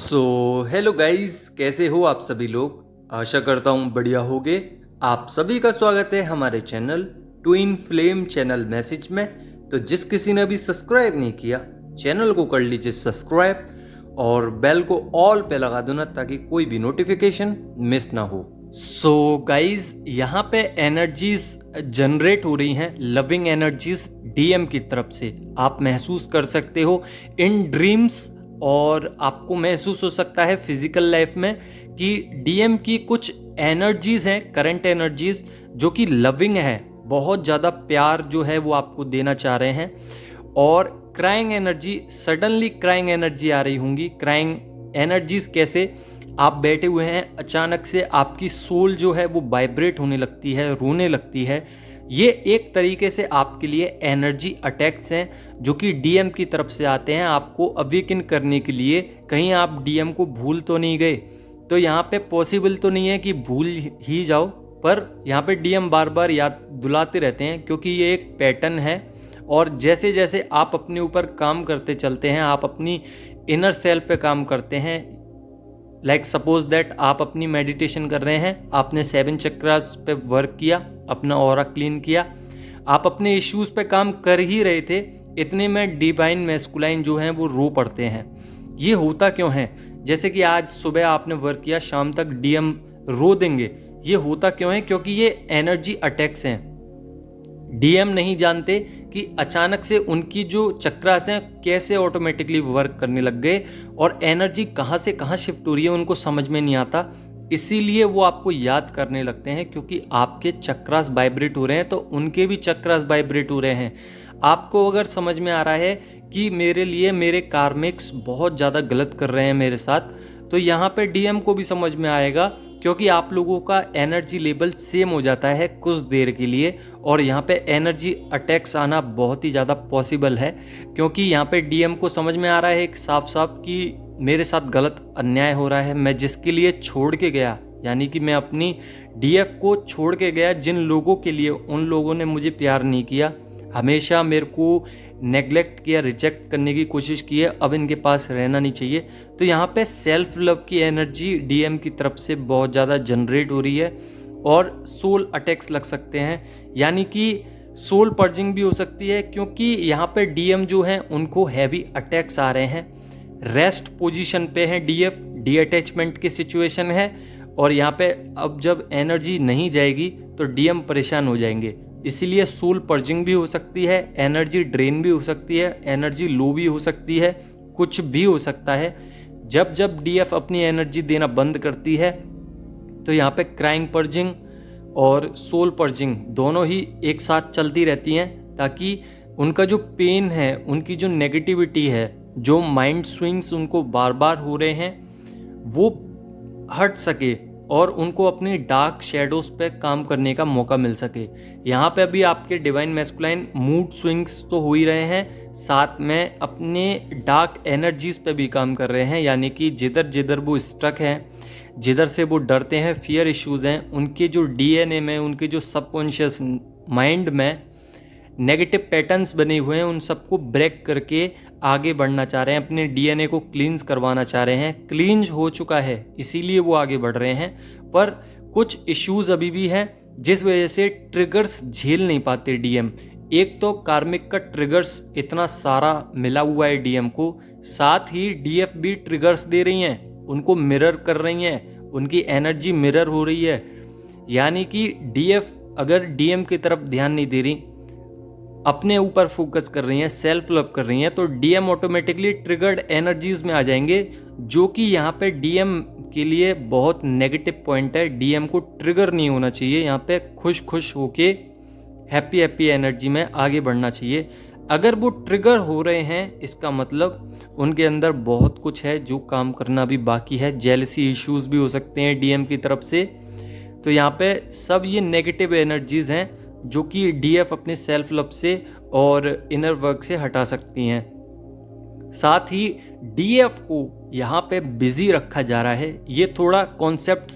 Hello guys, कैसे हो आप सभी लोग। आशा करता हूँ बढ़िया होगे। आप सभी का स्वागत है हमारे channel twin flame channel message में। तो जिस किसी ने अभी सब्सक्राइब नहीं किया, चैनल को कर लीजिए सब्सक्राइब और बेल को ऑल पे लगा दो ना, ताकि कोई भी नोटिफिकेशन मिस ना हो। गाइस, यहाँ पे एनर्जीज जनरेट हो रही हैं, लविंग एनर्जीज डीएम की तरफ से। आप महसूस कर सकते हो इन ड्रीम्स, और आपको महसूस हो सकता है फिजिकल लाइफ में कि डीएम की कुछ एनर्जीज हैं, करंट एनर्जीज, जो कि लविंग है, बहुत ज़्यादा प्यार जो है वो आपको देना चाह रहे हैं। और crying energy, suddenly crying energy आ रही होंगी। क्राइंग एनर्जीज कैसे? आप बैठे हुए हैं, अचानक से आपकी सोल जो है वो वाइब्रेट होने लगती है, रोने लगती है। ये एक तरीके से आपके लिए एनर्जी अटैक्स हैं, जो कि डीएम की तरफ से आते हैं आपको अवेकन करने के लिए। कहीं आप डीएम को भूल तो नहीं गए? तो यहाँ पे पॉसिबल तो नहीं है कि भूल ही जाओ, पर यहाँ पे डीएम बार बार याद दिलाते रहते हैं, क्योंकि ये एक पैटर्न है। और जैसे जैसे आप अपने ऊपर काम करते चलते हैं, आप अपनी इनर सेल्फ पे काम करते हैं, लाइक सपोज दैट आप अपनी मेडिटेशन कर रहे हैं, आपने 7 चक्रास पे वर्क किया, अपना ऑरा क्लीन किया, आप अपने इश्यूज पे काम कर ही रहे थे, इतने में डिवाइन मैस्कुलाइन जो हैं वो रो पड़ते हैं। ये होता क्यों है? जैसे कि आज सुबह आपने वर्क किया, शाम तक डीएम रो देंगे। ये होता क्यों है? क्योंकि ये एनर्जी अटैक्स हैं। डीएम नहीं जानते कि अचानक से उनकी जो चक्रास हैं कैसे ऑटोमेटिकली वर्क करने लग गए, और एनर्जी कहाँ से कहाँ शिफ्ट हो रही है उनको समझ में नहीं आता। इसीलिए वो आपको याद करने लगते हैं, क्योंकि आपके चक्रास वाइब्रेट हो रहे हैं तो उनके भी चक्रास वाइब्रेट हो रहे हैं। आपको अगर समझ में आ रहा है कि मेरे लिए मेरे कार्मिक्स बहुत ज़्यादा गलत कर रहे हैं मेरे साथ, तो यहाँ पे डीएम को भी समझ में आएगा, क्योंकि आप लोगों का एनर्जी लेवल सेम हो जाता है कुछ देर के लिए। और यहाँ पे एनर्जी अटैक्स आना बहुत ही ज़्यादा पॉसिबल है, क्योंकि यहाँ पे डीएम को समझ में आ रहा है एक साफ साफ कि मेरे साथ गलत अन्याय हो रहा है। मैं जिसके लिए छोड़ के गया, यानी कि मैं अपनी डीएफ को छोड़ के गया, जिन लोगों के लिए, उन लोगों ने मुझे प्यार नहीं किया, हमेशा मेरे को नेग्लेक्ट किया, रिजेक्ट करने की कोशिश की है, अब इनके पास रहना नहीं चाहिए। तो यहाँ पे सेल्फ लव की एनर्जी डीएम की तरफ से बहुत ज़्यादा जनरेट हो रही है, और सोल अटैक्स लग सकते हैं, यानी कि सोल पर्जिंग भी हो सकती है, क्योंकि यहाँ पे डीएम जो हैं उनको हैवी अटैक्स आ रहे हैं। रेस्ट पोजीशन पे है डीएफ, डी अटैचमेंट की सिचुएशन है, और यहाँ पे अब जब एनर्जी नहीं जाएगी तो डीएम परेशान हो जाएंगे। इसीलिए सोल पर्जिंग भी हो सकती है, एनर्जी ड्रेन भी हो सकती है, एनर्जी लो भी हो सकती है, कुछ भी हो सकता है। जब जब डीएफ अपनी एनर्जी देना बंद करती है, तो यहाँ पे क्राइंग पर्जिंग और सोल पर्जिंग दोनों ही एक साथ चलती रहती हैं, ताकि उनका जो पेन है, उनकी जो नेगेटिविटी है, जो माइंड स्विंग्स उनको बार बार हो रहे हैं, वो हट सके और उनको अपनी डार्क शेडोज पे काम करने का मौका मिल सके। यहाँ पे अभी आपके डिवाइन मैस्कुलाइन मूड स्विंग्स तो हो ही रहे हैं, साथ में अपने डार्क एनर्जीज पे भी काम कर रहे हैं, यानी कि जिधर जिधर वो स्ट्रक हैं, जिधर से वो डरते हैं, फियर इश्यूज हैं, उनके जो डीएनए में, उनके जो सबकॉन्शियस माइंड में नेगेटिव पैटर्न्स बने हुए हैं, उन सबको ब्रेक करके आगे बढ़ना चाह रहे हैं, अपने डीएनए को क्लींस करवाना चाह रहे हैं। क्लींज हो चुका है, इसीलिए वो आगे बढ़ रहे हैं, पर कुछ इश्यूज अभी भी हैं, जिस वजह से ट्रिगर्स झेल नहीं पाते डीएम। एक तो कार्मिक का ट्रिगर्स इतना सारा मिला हुआ है डीएम को, साथ ही डीएफ भी ट्रिगर्स दे रही हैं, उनको मिरर कर रही हैं, उनकी एनर्जी मिरर हो रही है। यानी कि डीएफ अगर डीएम की तरफ ध्यान नहीं दे रही, अपने ऊपर फोकस कर रही हैं, सेल्फ लव कर रही हैं, तो डीएम ऑटोमेटिकली ट्रिगर्ड एनर्जीज में आ जाएंगे, जो कि यहाँ पे डीएम के लिए बहुत नेगेटिव पॉइंट है। डीएम को ट्रिगर नहीं होना चाहिए, यहाँ पे खुश खुश होके हैप्पी हैप्पी एनर्जी में आगे बढ़ना चाहिए। अगर वो ट्रिगर हो रहे हैं, इसका मतलब उनके अंदर बहुत कुछ है जो काम करना भी बाकी है। जेलसी इश्यूज भी हो सकते हैं डीएम की तरफ से। तो यहाँ पे सब ये नेगेटिव एनर्जीज हैं, जो कि डीएफ अपने सेल्फ लव से और इनर वर्क से हटा सकती हैं। साथ ही डीएफ को यहाँ पे बिजी रखा जा रहा है। ये थोड़ा कॉन्सेप्ट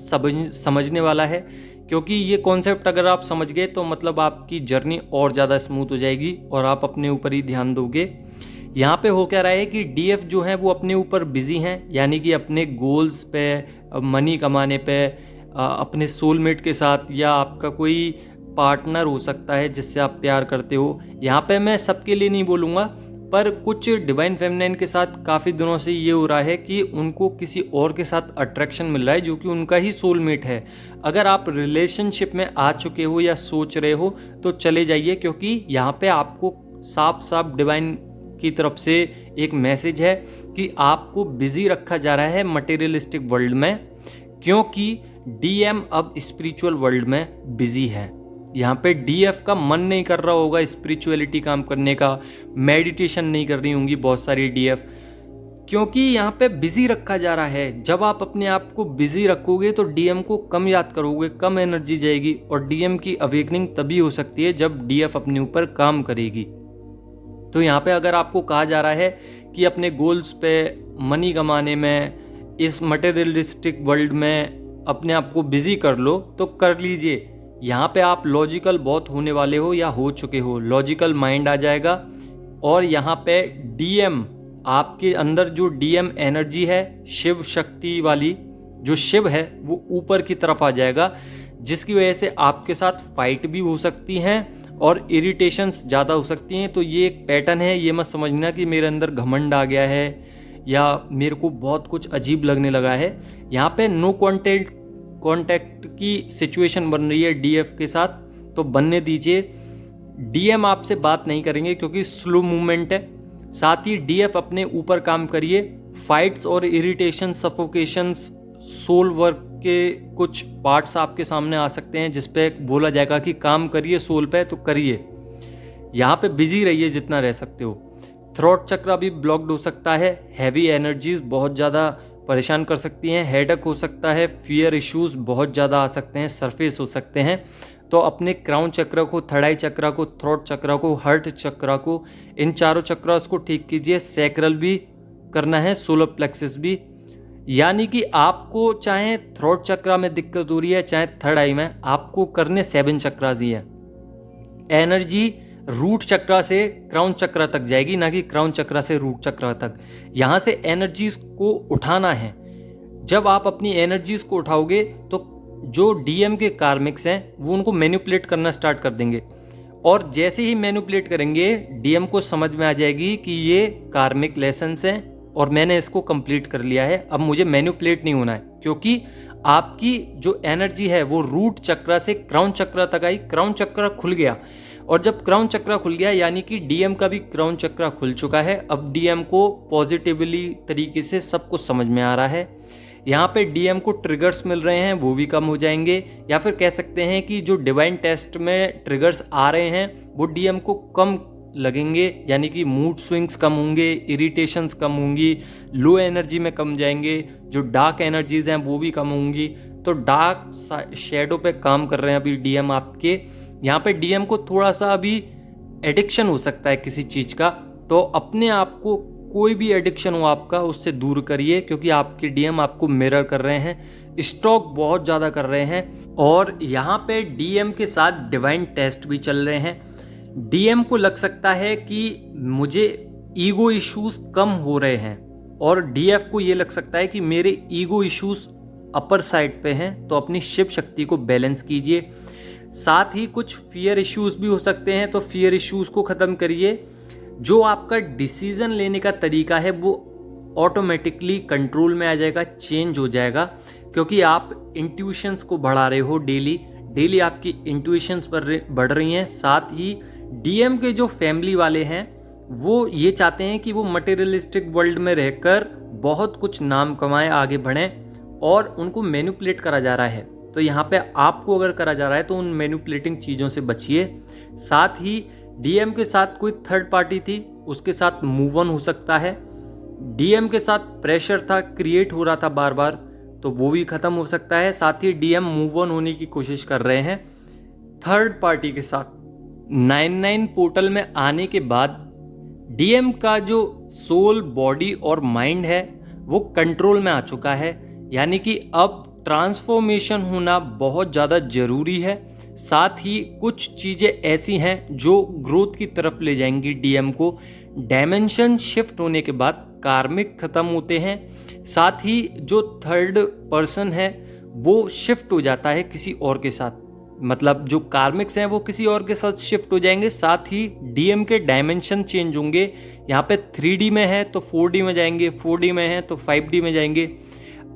समझने वाला है, क्योंकि ये कॉन्सेप्ट अगर आप समझ गए तो मतलब आपकी जर्नी और ज़्यादा स्मूथ हो जाएगी और आप अपने ऊपर ही ध्यान दोगे। यहाँ पे हो क्या रहा है कि डीएफ जो है वो अपने ऊपर बिजी हैं, यानी कि अपने गोल्स पे, मनी कमाने पे, अपने सोलमेट के साथ, या आपका कोई पार्टनर हो सकता है जिससे आप प्यार करते हो। यहाँ पे मैं सबके लिए नहीं बोलूँगा, पर कुछ डिवाइन फेमिनाइन के साथ काफ़ी दिनों से ये हो रहा है कि उनको किसी और के साथ अट्रैक्शन मिल रहा है जो कि उनका ही सोलमेट है। अगर आप रिलेशनशिप में आ चुके हो या सोच रहे हो तो चले जाइए, क्योंकि यहाँ पे आपको साफ साफ डिवाइन की तरफ से एक मैसेज है कि आपको बिजी रखा जा रहा है मटेरियलिस्टिक वर्ल्ड में, क्योंकि डीएम अब स्पिरिचुअल वर्ल्ड में बिजी है। यहाँ पे डीएफ का मन नहीं कर रहा होगा स्पिरिचुअलिटी काम करने का, मेडिटेशन नहीं कर रही होंगी बहुत सारी डीएफ, क्योंकि यहाँ पे बिजी रखा जा रहा है। जब आप अपने आप को बिजी रखोगे तो डीएम को कम याद करोगे, कम एनर्जी जाएगी, और डीएम की अवेकनिंग तभी हो सकती है जब डीएफ अपने ऊपर काम करेगी। तो यहाँ पे अगर आपको कहा जा रहा है कि अपने गोल्स पे, मनी कमाने में, इस मटेरियलिस्टिक वर्ल्ड में अपने आप को बिजी कर लो, तो कर लीजिए। यहाँ पे आप लॉजिकल बहुत होने वाले हो या हो चुके हो, लॉजिकल माइंड आ जाएगा, और यहाँ पे डीएम, आपके अंदर जो डीएम एनर्जी है शिव शक्ति वाली, जो शिव है वो ऊपर की तरफ आ जाएगा, जिसकी वजह से आपके साथ फाइट भी हो सकती हैं और इरिटेशंस ज़्यादा हो सकती हैं। तो ये एक पैटर्न है, ये मत समझना कि मेरे अंदर घमंड आ गया है या मेरे को बहुत कुछ अजीब लगने लगा है। यहाँ पे नो कॉन्टैक्ट की सिचुएशन बन रही है डीएफ के साथ, तो बनने दीजिए। डीएम आपसे बात नहीं करेंगे क्योंकि स्लो मूवमेंट है। साथ ही डीएफ अपने ऊपर काम करिए। फाइट्स और इरिटेशन, सफोकेशंस, सोल वर्क के कुछ पार्ट्स आपके सामने आ सकते हैं जिस पे बोला जाएगा कि काम करिए सोल पे, तो करिए। यहाँ पे बिजी रहिए जितना रह सकते हो। थ्रोट चक्र भी ब्लॉक्ड हो सकता है, हैवी एनर्जीज बहुत ज़्यादा परेशान कर सकती हैं, हेडेक हो सकता है, फियर इश्यूज बहुत ज़्यादा आ सकते हैं, सरफेस हो सकते हैं। तो अपने क्राउन चक्र को, थर्ड आई चक्र को, थ्रोट चक्र को, हार्ट चक्र को, इन चारों चक्रास को ठीक कीजिए। सैक्रल भी करना है, सोलर प्लेक्सस भी। यानी कि आपको चाहे थ्रोट चक्र में दिक्कत हो रही है चाहे थर्ड आई में, आपको करने 7 चक्रास ही है। एनर्जी रूट चक्र से क्राउन चक्र तक जाएगी, ना कि क्राउन चक्र से रूट चक्र तक। यहाँ से एनर्जीज को उठाना है। जब आप अपनी एनर्जीज को उठाओगे तो जो डीएम के कार्मिक्स हैं वो उनको मैनिपुलेट करना स्टार्ट कर देंगे, और जैसे ही मैनिपुलेट करेंगे डीएम को समझ में आ जाएगी कि ये कार्मिक लेसन्स हैं और मैंने इसको कंप्लीट कर लिया है, अब मुझे मैनिपुलेट नहीं होना है। क्योंकि आपकी जो एनर्जी है वो रूट चक्र से क्राउन चक्र तक आई, क्राउन चक्र खुल गया, और जब क्राउन चक्र खुल गया यानी कि डीएम का भी क्राउन चक्र खुल चुका है। अब डीएम को पॉजिटिवली तरीके से सब कुछ समझ में आ रहा है। यहाँ पे डीएम को ट्रिगर्स मिल रहे हैं, वो भी कम हो जाएंगे, या फिर कह सकते हैं कि जो डिवाइन टेस्ट में ट्रिगर्स आ रहे हैं वो डीएम को कम लगेंगे, यानी कि मूड स्विंग्स कम होंगे, इरिटेशंस कम होंगी, लो एनर्जी में कम जाएंगे, जो डार्क एनर्जीज हैं वो भी कम होंगी। तो डार्क शेडो पे काम कर रहे हैं अभी डीएम आपके। यहाँ पे डीएम को थोड़ा सा अभी एडिक्शन हो सकता है किसी चीज़ का, तो अपने आप को, कोई भी एडिक्शन हो आपका, उससे दूर करिए, क्योंकि आपके डीएम आपको मिरर कर रहे हैं, स्टॉक बहुत ज़्यादा कर रहे हैं। और यहाँ पे डीएम के साथ डिवाइन टेस्ट भी चल रहे हैं। डीएम को लग सकता है कि मुझे ईगो इश्यूज कम हो रहे हैं, और डीएफ को ये लग सकता है कि मेरे ईगो इश्यूज अपर साइड पे हैं, तो अपनी शिव शक्ति को बैलेंस कीजिए। साथ ही कुछ फियर इश्यूज भी हो सकते हैं, तो फियर इश्यूज को ख़त्म करिए। जो आपका डिसीजन लेने का तरीका है वो ऑटोमेटिकली कंट्रोल में आ जाएगा, चेंज हो जाएगा, क्योंकि आप इंट्यूशंस को बढ़ा रहे हो। डेली आपकी इंट्यूशंस बढ़ रही हैं। साथ ही डीएम के जो फैमिली वाले हैं वो ये चाहते हैं कि वो मटेरियलिस्टिक वर्ल्ड में रहकर बहुत कुछ नाम कमाएं, आगे बढ़ें, और उनको मैनिपुलेट करा जा रहा है। तो यहाँ पे आपको अगर करा जा रहा है तो उन मैनिपुलेटिंग चीज़ों से बचिए। साथ ही डीएम के साथ कोई थर्ड पार्टी थी, उसके साथ मूव ऑन हो सकता है। डीएम के साथ प्रेशर था, क्रिएट हो रहा था बार बार, तो वो भी ख़त्म हो सकता है। साथ ही डीएम मूव ऑन होने की कोशिश कर रहे हैं थर्ड पार्टी के साथ। 99 पोर्टल में आने के बाद डीएम का जो सोल, बॉडी और माइंड है वो कंट्रोल में आ चुका है, यानी कि अब ट्रांसफॉर्मेशन होना बहुत ज़्यादा ज़रूरी है। साथ ही कुछ चीज़ें ऐसी हैं जो ग्रोथ की तरफ ले जाएंगी डीएम को। डायमेंशन शिफ्ट होने के बाद कार्मिक खत्म होते हैं, साथ ही जो थर्ड पर्सन है वो शिफ्ट हो जाता है किसी और के साथ, मतलब जो कार्मिक्स हैं वो किसी और के साथ शिफ्ट हो जाएंगे। साथ ही डीएम के डायमेंशन चेंज होंगे। यहाँ पे 3D में है तो 4D में जाएंगे, 4D में है तो 5D में जाएंगे।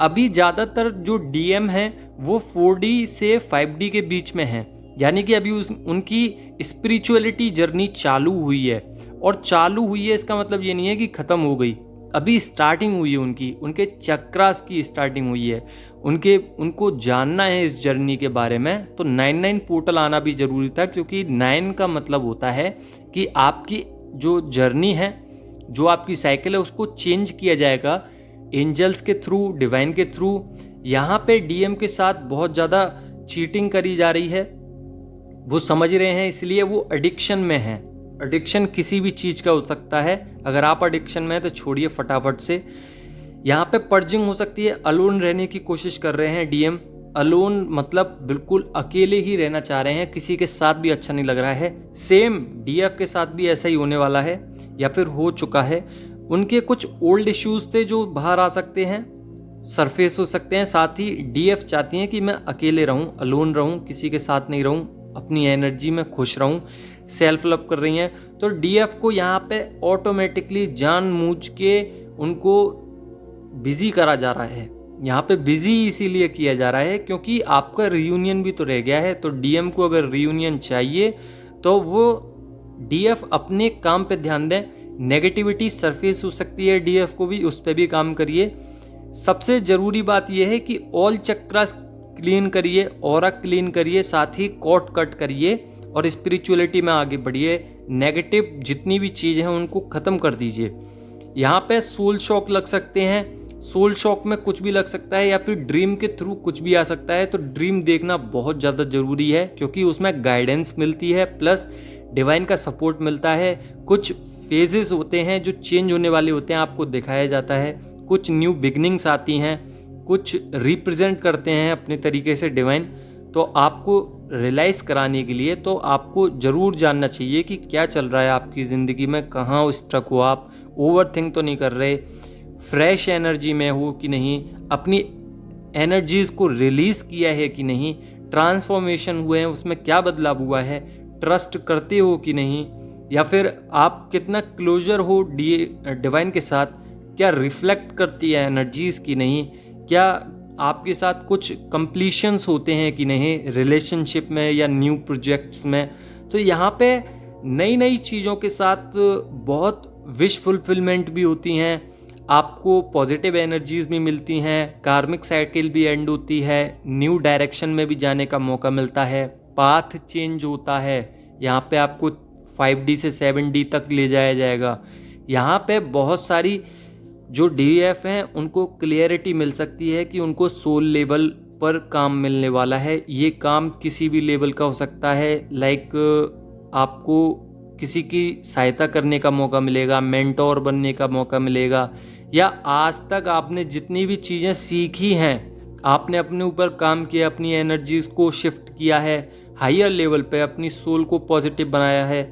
अभी ज़्यादातर जो डीएम है वो 4D से 5D के बीच में है, यानी कि अभी उनकी स्पिरिचुअलिटी जर्नी चालू हुई है। और चालू हुई है इसका मतलब ये नहीं है कि ख़त्म हो गई, अभी स्टार्टिंग हुई है उनके चक्रास की स्टार्टिंग हुई है। उनको जानना है इस जर्नी के बारे में, तो 99 पोर्टल आना भी ज़रूरी था, क्योंकि 9 का मतलब होता है कि आपकी जो जर्नी है, जो आपकी साइकिल है, उसको चेंज किया जाएगा एंजल्स के थ्रू, डिवाइन के थ्रू। यहाँ पे डीएम के साथ बहुत ज़्यादा चीटिंग करी जा रही है, वो समझ रहे हैं, इसलिए वो एडिक्शन में है। एडिक्शन किसी भी चीज़ का हो सकता है, अगर आप एडिक्शन में हैं तो छोड़िए फटाफट से। यहाँ पे पर्जिंग हो सकती है, अलोन रहने की कोशिश कर रहे हैं डीएम। अलोन मतलब बिल्कुल अकेले ही रहना चाह रहे हैं, किसी के साथ भी अच्छा नहीं लग रहा है। सेम डीएफ के साथ भी ऐसा ही होने वाला है या फिर हो चुका है। उनके कुछ ओल्ड इश्यूज थे जो बाहर आ सकते हैं, सरफेस हो सकते हैं। साथ ही डीएफ चाहती हैं कि मैं अकेले रहूं, अलोन रहूं, किसी के साथ नहीं रहूं, अपनी एनर्जी में खुश रहूं, सेल्फ लव कर रही हैं। तो डीएफ को यहाँ पे ऑटोमेटिकली जानबूझ के उनको बिजी करा जा रहा है। यहाँ पे बिजी इसीलिए किया जा रहा है क्योंकि आपका रियूनियन भी तो रह गया है। तो डीएम को अगर रियूनियन चाहिए तो वो डीएफ अपने काम पे ध्यान दें। नेगेटिविटी सरफेस हो सकती है, डीएफ को भी उस पर भी काम करिए। सबसे ज़रूरी बात यह है कि ऑल चक्रास क्लीन करिए, ऑरा क्लीन करिए, साथ ही कॉट कट करिए और स्पिरिचुअलिटी में आगे बढ़िए। नेगेटिव जितनी भी चीज़ें हैं उनको ख़त्म कर दीजिए। यहाँ पे सोल शॉक लग सकते हैं, सोल शॉक में कुछ भी लग सकता है या फिर ड्रीम के थ्रू कुछ भी आ सकता है। तो ड्रीम देखना बहुत ज़्यादा ज़रूरी है क्योंकि उसमें गाइडेंस मिलती है, प्लस डिवाइन का सपोर्ट मिलता है। कुछ फेजेस होते हैं जो चेंज होने वाले होते हैं, आपको दिखाया जाता है। कुछ न्यू बिगनिंग्स आती हैं, कुछ रिप्रेजेंट करते हैं अपने तरीके से डिवाइन। तो आपको रियलाइज़ कराने के लिए तो आपको ज़रूर जानना चाहिए कि क्या चल रहा है आपकी ज़िंदगी में, कहाँ स्ट्रक हो आप, ओवर थिंक तो नहीं कर रहे, फ्रेश एनर्जी में हो कि नहीं, अपनी एनर्जीज़ को रिलीज़ किया है कि नहीं, ट्रांसफॉर्मेशन हुए हैं उसमें क्या बदलाव हुआ है, ट्रस्ट करते हो कि नहीं, या फिर आप कितना क्लोजर हो डिवाइन के साथ, क्या रिफ्लेक्ट करती है एनर्जीज़ की नहीं, क्या आपके साथ कुछ कंप्लीशंस होते हैं कि नहीं रिलेशनशिप में या न्यू प्रोजेक्ट्स में। तो यहाँ पे नई नई चीज़ों के साथ बहुत विश फुलफिलमेंट भी होती हैं, आपको पॉजिटिव एनर्जीज भी मिलती हैं, कार्मिक साइकिल भी एंड होती है, न्यू डायरेक्शन में भी जाने का मौका मिलता है, पाथ चेंज होता है। यहाँ पे आपको 5D से 7D तक ले जाया जाएगा। यहाँ पे बहुत सारी जो डीएफ हैं उनको क्लियरिटी मिल सकती है कि उनको सोल लेवल पर काम मिलने वाला है। ये काम किसी भी लेवल का हो सकता है, लाइक आपको किसी की सहायता करने का मौका मिलेगा, मेंटोर बनने का मौका मिलेगा, या आज तक आपने जितनी भी चीज़ें सीखी हैं, आपने अपने ऊपर काम किया, अपनी एनर्जीज को शिफ्ट किया है हायर लेवल पे, अपनी सोल को पॉजिटिव बनाया है,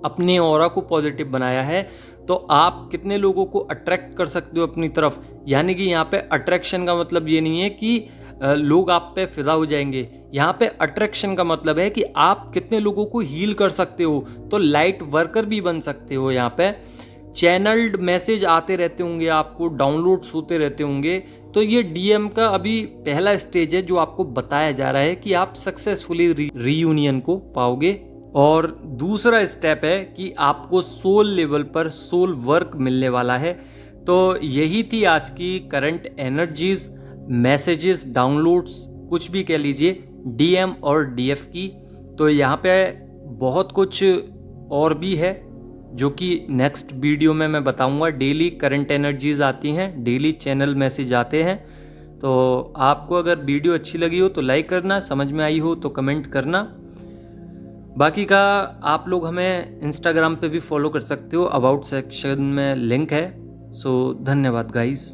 अपने ऑरा को पॉजिटिव बनाया है, तो आप कितने लोगों को अट्रैक्ट कर सकते हो अपनी तरफ। यानी कि यहाँ पे अट्रैक्शन का मतलब ये नहीं है कि लोग आप पे फिदा हो जाएंगे। यहाँ पे अट्रैक्शन का मतलब है कि आप कितने लोगों को हील कर सकते हो, तो लाइट वर्कर भी बन सकते हो। यहाँ पे चैनल्ड मैसेज आते रहते होंगे, आपको डाउनलोड्स होते रहते होंगे। तो ये डीएम का अभी पहला स्टेज है जो आपको बताया जा रहा है कि आप सक्सेसफुली रीयूनियन को पाओगे। और दूसरा स्टेप है कि आपको सोल लेवल पर सोल वर्क मिलने वाला है। तो यही थी आज की करंट एनर्जीज, मैसेजेस, डाउनलोड्स, कुछ भी कह लीजिए, डीएम और डीएफ की। तो यहाँ पे बहुत कुछ और भी है जो कि नेक्स्ट वीडियो में मैं बताऊंगा। डेली करंट एनर्जीज आती हैं, डेली चैनल मैसेज आते हैं। तो आपको अगर वीडियो अच्छी लगी हो तो लाइक करना, समझ में आई हो तो कमेंट करना। बाकी का आप लोग हमें इंस्टाग्राम पे भी फॉलो कर सकते हो, अबाउट सेक्शन में लिंक है। सो धन्यवाद गाइस।